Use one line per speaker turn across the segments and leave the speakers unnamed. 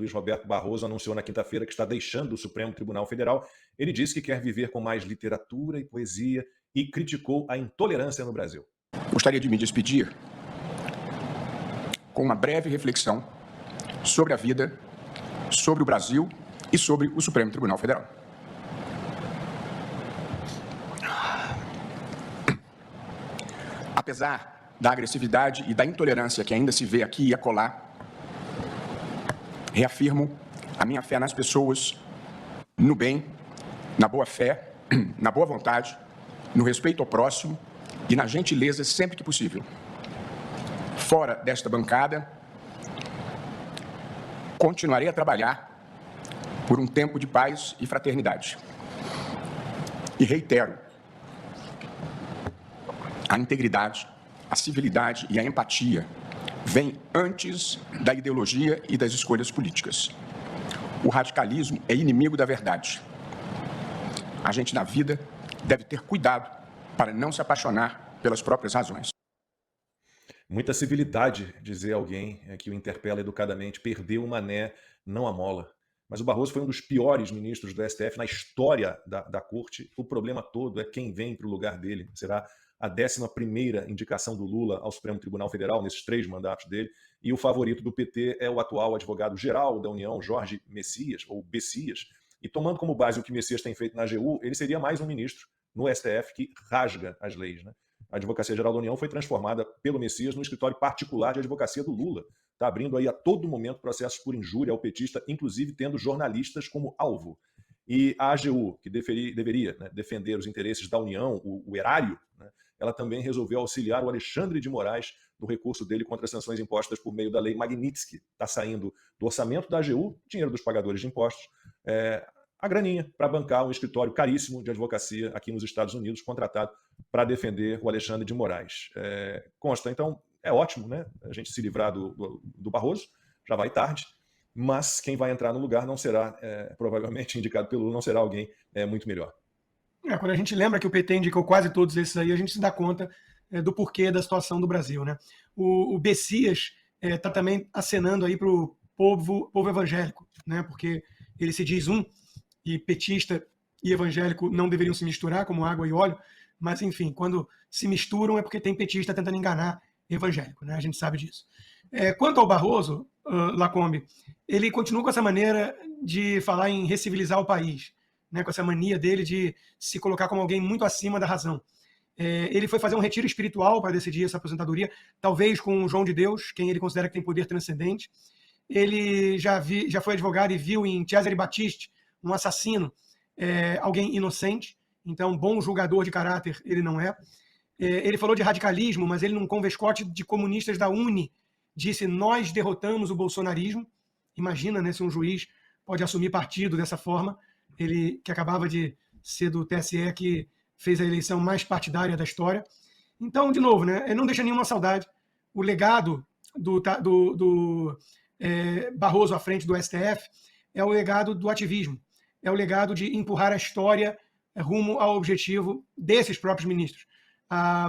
Luiz Roberto Barroso, anunciou na quinta-feira que está deixando o Supremo Tribunal Federal. Ele disse que quer viver com mais literatura e poesia e criticou a intolerância no Brasil.
Gostaria de me despedir com uma breve reflexão sobre a vida, sobre o Brasil e sobre o Supremo Tribunal Federal. Apesar da agressividade e da intolerância que ainda se vê aqui e acolá, reafirmo a minha fé nas pessoas, no bem, na boa fé, na boa vontade, no respeito ao próximo e na gentileza sempre que possível. Fora desta bancada, continuarei a trabalhar por um tempo de paz e fraternidade. E reitero, a integridade, a civilidade e a empatia vêm antes da ideologia e das escolhas políticas. O radicalismo é inimigo da verdade. A gente, na vida, deve ter cuidado para não se apaixonar pelas próprias razões.
Muita civilidade, dizer alguém que o interpela educadamente, perdeu o mané, não a mola. Mas o Barroso foi um dos piores ministros do STF na história da corte. O problema todo é quem vem para o lugar dele. Será a 11ª indicação do Lula ao Supremo Tribunal Federal, nesses 3 mandatos dele, e o favorito do PT é o atual advogado-geral da União, Jorge Messias, ou Bessias, e tomando como base o que Messias tem feito na AGU, ele seria mais um ministro no STF que rasga as leis, né? A Advocacia Geral da União foi transformada pelo Messias num escritório particular de advocacia do Lula. Está abrindo aí a todo momento processos por injúria ao petista, inclusive tendo jornalistas como alvo. E a AGU, que deveria, né, defender os interesses da União, o erário, né, ela também resolveu auxiliar o Alexandre de Moraes no recurso dele contra as sanções impostas por meio da lei Magnitsky. Está saindo do orçamento da AGU, dinheiro dos pagadores de impostos, a graninha para bancar um escritório caríssimo de advocacia aqui nos Estados Unidos, contratado para defender o Alexandre de Moraes. Consta, então, é ótimo, né, a gente se livrar do Barroso, já vai tarde, mas quem vai entrar no lugar não será, provavelmente indicado pelo Lula, não será alguém muito melhor.
Quando a gente lembra que o PT indicou quase todos esses aí, a gente se dá conta do porquê da situação do Brasil, né? O Bessias está também acenando aí para o povo evangélico, né? Porque ele se diz e petista e evangélico não deveriam se misturar como água e óleo, mas enfim, quando se misturam é porque tem petista tentando enganar evangélico, né? A gente sabe disso. Quanto ao Barroso, Lacombe, ele continua com essa maneira de falar em recivilizar o país, né? Com essa mania dele de se colocar como alguém muito acima da razão. Ele foi fazer um retiro espiritual para decidir essa aposentadoria, talvez com o João de Deus, quem ele considera que tem poder transcendente. Ele já foi advogado e viu em Cesare Battisti um assassino, alguém inocente, então bom julgador de caráter ele não é. Ele falou de radicalismo, mas ele num convescote de comunistas da UNE disse: nós derrotamos o bolsonarismo. Imagina, né, se um juiz pode assumir partido dessa forma, ele que acabava de ser do TSE, que fez a eleição mais partidária da história. Então, de novo, né, ele não deixa nenhuma saudade. O legado do Barroso à frente do STF é o legado do ativismo, é o legado de empurrar a história rumo ao objetivo desses próprios ministros.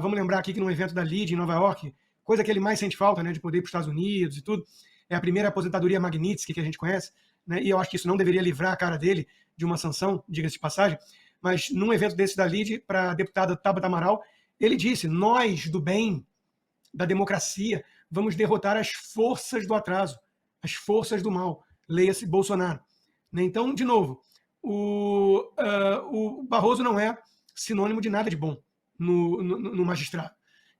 Vamos lembrar aqui que num evento da LIDE em Nova York, coisa que ele mais sente falta, né, de poder ir para os Estados Unidos e tudo, é a primeira aposentadoria Magnitsky que a gente conhece, né, e eu acho que isso não deveria livrar a cara dele de uma sanção, diga-se de passagem, mas num evento desse da LIDE, para a deputada Tabata Amaral, ele disse: nós do bem, da democracia, vamos derrotar as forças do atraso, as forças do mal, leia-se Bolsonaro. Então, de novo, o Barroso não é sinônimo de nada de bom no magistrado.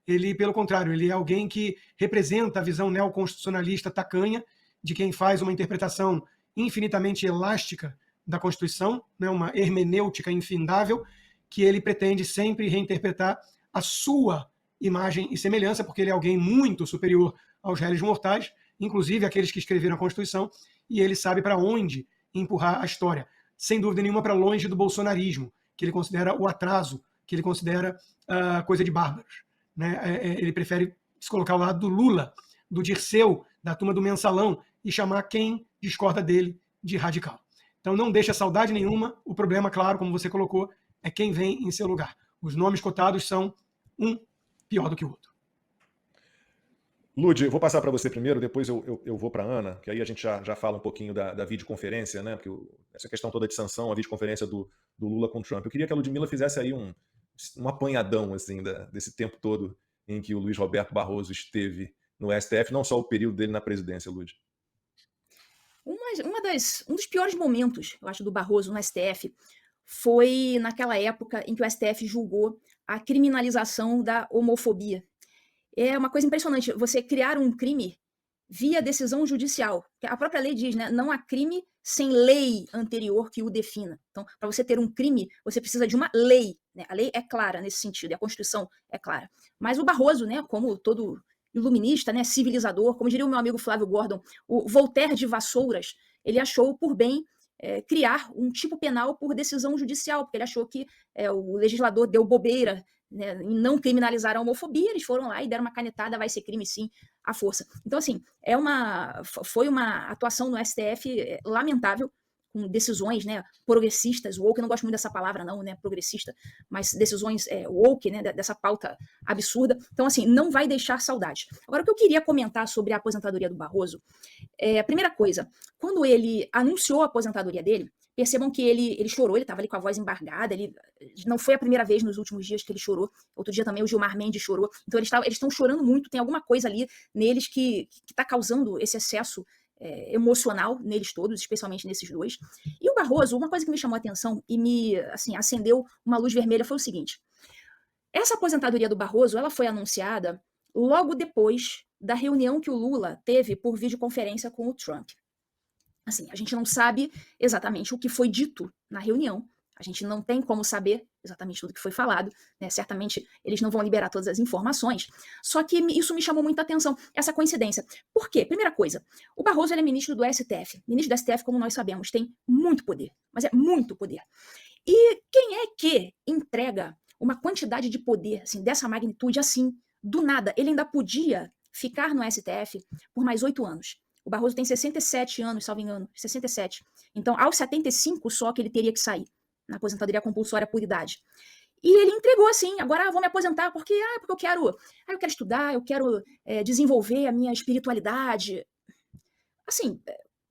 Ele, pelo contrário, ele é alguém que representa a visão neoconstitucionalista tacanha de quem faz uma interpretação infinitamente elástica da Constituição, né, uma hermenêutica infindável, que ele pretende sempre reinterpretar a sua imagem e semelhança, porque ele é alguém muito superior aos réis mortais, inclusive aqueles que escreveram a Constituição, e ele sabe para onde empurrar a história. Sem dúvida nenhuma, para longe do bolsonarismo, que ele considera o atraso, que ele considera coisa de bárbaros, né? Ele prefere se colocar ao lado do Lula, do Dirceu, da turma do Mensalão, e chamar quem discorda dele de radical. Então não deixa saudade nenhuma. O problema, claro, como você colocou, é quem vem em seu lugar. Os nomes cotados são um pior do que o outro.
Lud, eu vou passar para você primeiro, depois eu vou para a Ana, que aí a gente já fala um pouquinho da videoconferência, né? Porque essa questão toda de sanção, a videoconferência do Lula com o Trump. Eu queria que a Ludmilla fizesse aí um apanhadão assim, desse tempo todo em que o Luiz Roberto Barroso esteve no STF, não só o período dele na presidência, Lud.
Um dos piores momentos, eu acho, do Barroso no STF foi naquela época em que o STF julgou a criminalização da homofobia. É uma coisa impressionante, você criar um crime via decisão judicial. A própria lei diz, né, não há crime sem lei anterior que o defina. Então, para você ter um crime, você precisa de uma lei, né? A lei é clara nesse sentido, e a Constituição é clara. Mas o Barroso, né, como todo iluminista, né, civilizador, como diria o meu amigo Flávio Gordon, o Voltaire de Vassouras, ele achou por bem criar um tipo penal por decisão judicial, porque ele achou que o legislador deu bobeira, né, em não criminalizar a homofobia. Eles foram lá e deram uma canetada, vai ser crime sim, à força. Então, assim, foi uma atuação no STF lamentável, com decisões, né, progressistas, woke, eu não gosto muito dessa palavra não, né, progressista, mas decisões woke, né, dessa pauta absurda. Então, assim, não vai deixar saudade. Agora, o que eu queria comentar sobre a aposentadoria do Barroso, a primeira coisa, quando ele anunciou a aposentadoria dele, percebam que ele chorou, ele estava ali com a voz embargada, não foi a primeira vez nos últimos dias que ele chorou, outro dia também o Gilmar Mendes chorou, então eles estão chorando muito, tem alguma coisa ali neles que está causando esse excesso emocional neles todos, especialmente nesses dois. E o Barroso, uma coisa que me chamou a atenção e me assim, acendeu uma luz vermelha foi o seguinte, essa aposentadoria do Barroso, ela foi anunciada logo depois da reunião que o Lula teve por videoconferência com o Trump. Assim, a gente não sabe exatamente o que foi dito na reunião, a gente não tem como saber exatamente tudo que foi falado, né? Certamente eles não vão liberar todas as informações, só que isso me chamou muita atenção, essa coincidência. Por quê? Primeira coisa, o Barroso ele é ministro do STF. Ministro do STF, como nós sabemos, tem muito poder, mas é muito poder. E quem é que entrega uma quantidade de poder assim, dessa magnitude assim, do nada? Ele ainda podia ficar no STF por mais 8 anos. O Barroso tem 67 anos, salvo engano, 67. Então, aos 75 só que ele teria que sair, na aposentadoria compulsória por idade. E ele entregou assim, agora vou me aposentar porque eu quero estudar, eu quero desenvolver a minha espiritualidade. Assim,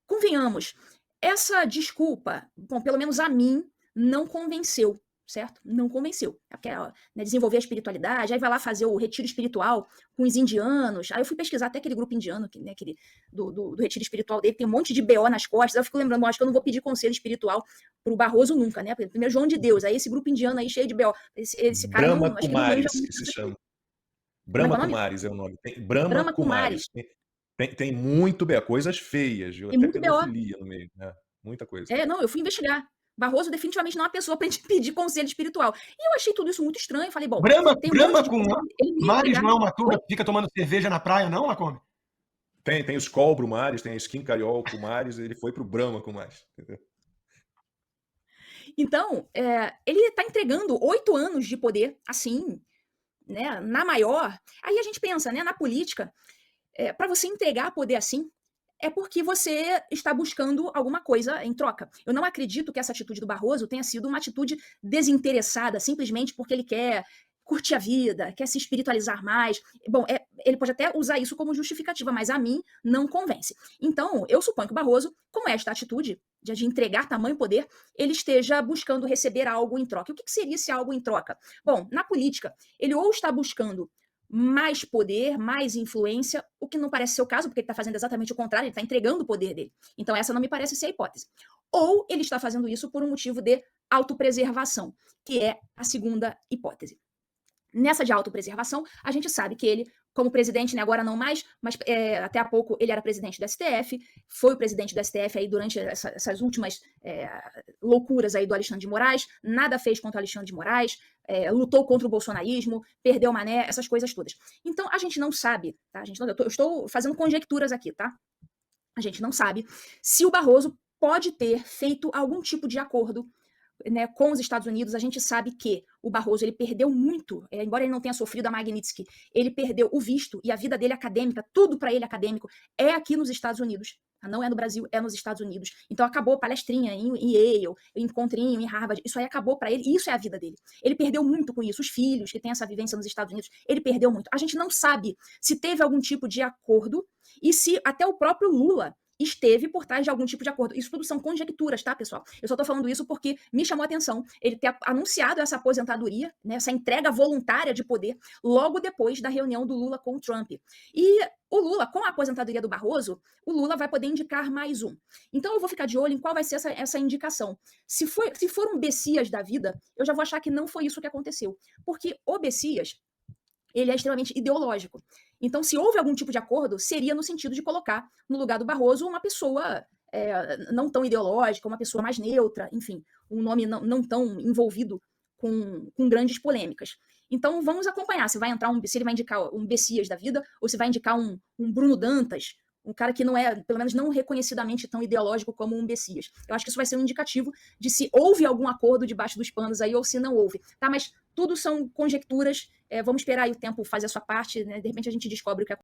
convenhamos, essa desculpa, bom, pelo menos a mim, não convenceu, certo? Não convenceu. Quer, né, desenvolver a espiritualidade, aí vai lá fazer o retiro espiritual com os indianos. Aí eu fui pesquisar até aquele grupo indiano, né, do retiro espiritual dele, tem um monte de BO nas costas. Aí eu fico lembrando, acho que eu não vou pedir conselho espiritual pro Barroso nunca, né? Primeiro João de Deus, aí esse grupo indiano aí cheio de BO. Esse cara
Brahma
não, acho que não manja
Kumaris,
muito.
que se chama.
Como é que
Brahma
é o nome?
Kumaris é o nome. Brahma
Brahma
Kumaris.
Kumaris.
Tem muito BO, coisas feias, viu?
Tem
Até
muito BO.
pedofilia no meio, né? Muita coisa.
Não, eu fui investigar. Barroso definitivamente não é uma pessoa para pedir conselho espiritual. E eu achei tudo isso muito estranho. Falei, bom, tem um monte de coisa. Ele me
Mares
entregar.
não é uma turma que fica tomando cerveja na praia, não, Lacombe?
Tem os Skol Brumares, tem a Skin Cariol Kumaris, ele foi pro Brahma Kumaris. Entendeu?
Então, ele está entregando 8 anos de poder, assim, né, na maior. Aí a gente pensa, né, na política, para você entregar poder assim, é porque você está buscando alguma coisa em troca. Eu não acredito que essa atitude do Barroso tenha sido uma atitude desinteressada, simplesmente porque ele quer curtir a vida, quer se espiritualizar mais. Bom, ele pode até usar isso como justificativa, mas a mim não convence. Então, eu suponho que o Barroso, com esta atitude de entregar tamanho poder, ele esteja buscando receber algo em troca. E o que seria esse algo em troca? Bom, na política, ele ou está buscando mais poder, mais influência, o que não parece ser o caso, porque ele está fazendo exatamente o contrário, ele está entregando o poder dele. Então essa não me parece ser a hipótese. Ou ele está fazendo isso por um motivo de autopreservação, que é a segunda hipótese. Nessa de autopreservação, a gente sabe que ele, como presidente, né, agora não mais, mas até há pouco ele era presidente do STF, foi o presidente do STF aí durante essas últimas loucuras aí do Alexandre de Moraes, nada fez contra o Alexandre de Moraes, lutou contra o bolsonarismo, perdeu o Mané, essas coisas todas. Então, a gente não sabe, tá? Eu estou fazendo conjecturas aqui, tá? A gente não sabe se o Barroso pode ter feito algum tipo de acordo, né, com os Estados Unidos. A gente sabe que o Barroso ele perdeu muito, embora ele não tenha sofrido a Magnitsky, ele perdeu o visto e a vida dele acadêmica, tudo para ele acadêmico é aqui nos Estados Unidos. Não é no Brasil, é nos Estados Unidos. Então acabou palestrinha em Yale, encontrinho em Harvard, isso aí acabou para ele, e isso é a vida dele. Ele perdeu muito com isso. Os filhos que têm essa vivência nos Estados Unidos, ele perdeu muito. A gente não sabe se teve algum tipo de acordo e se até o próprio Lula esteve por trás de algum tipo de acordo. Isso tudo são conjecturas, tá, pessoal? Eu só tô falando isso porque me chamou a atenção ele ter anunciado essa aposentadoria, né, essa entrega voluntária de poder, logo depois da reunião do Lula com o Trump. E o Lula, com a aposentadoria do Barroso, o Lula vai poder indicar mais um. Então eu vou ficar de olho em qual vai ser essa indicação. Se for um Bessias da vida, eu já vou achar que não foi isso que aconteceu. Porque o Bessias, ele é extremamente ideológico. Então, se houve algum tipo de acordo, seria no sentido de colocar no lugar do Barroso uma pessoa não tão ideológica, uma pessoa mais neutra, enfim, um nome não tão envolvido com grandes polêmicas. Então, vamos acompanhar se ele vai indicar um Bessias da vida ou se vai indicar um Bruno Dantas, um cara que não é, pelo menos não reconhecidamente tão ideológico como um Bessias. Eu acho que isso vai ser um indicativo de se houve algum acordo debaixo dos panos aí ou se não houve, tá? Mas tudo são conjecturas, vamos esperar aí o tempo fazer a sua parte, né? De repente a gente descobre o que aconteceu.